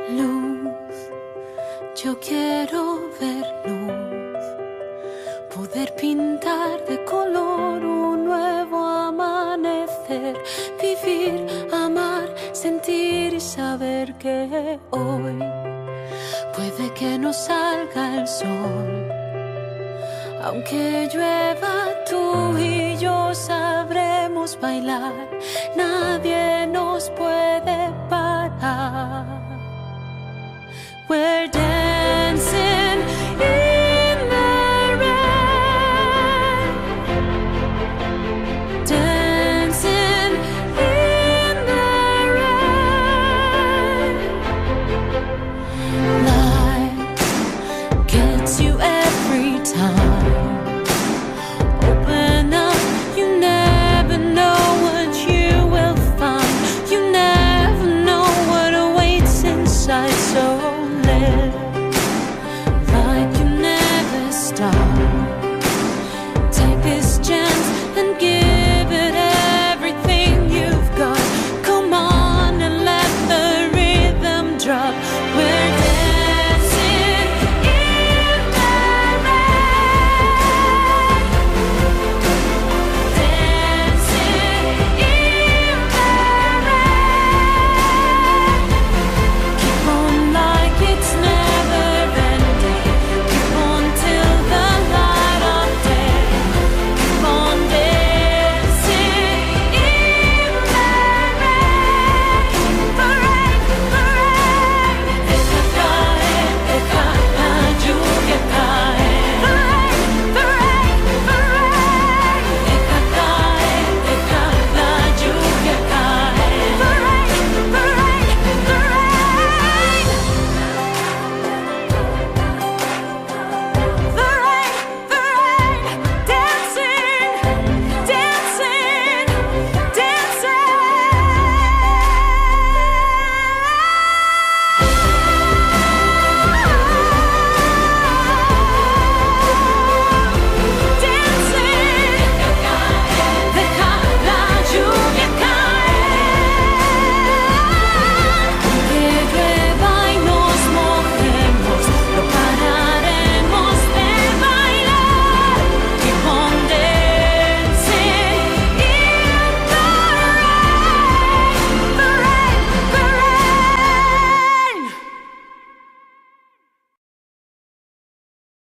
Luz, yo quiero ver luz, poder pintar de color un nuevo amanecer, vivir, amar, sentir y saber que hoy puede que no salga el sol. Aunque llueva, tú y yo sabremos bailar, nadie nos puede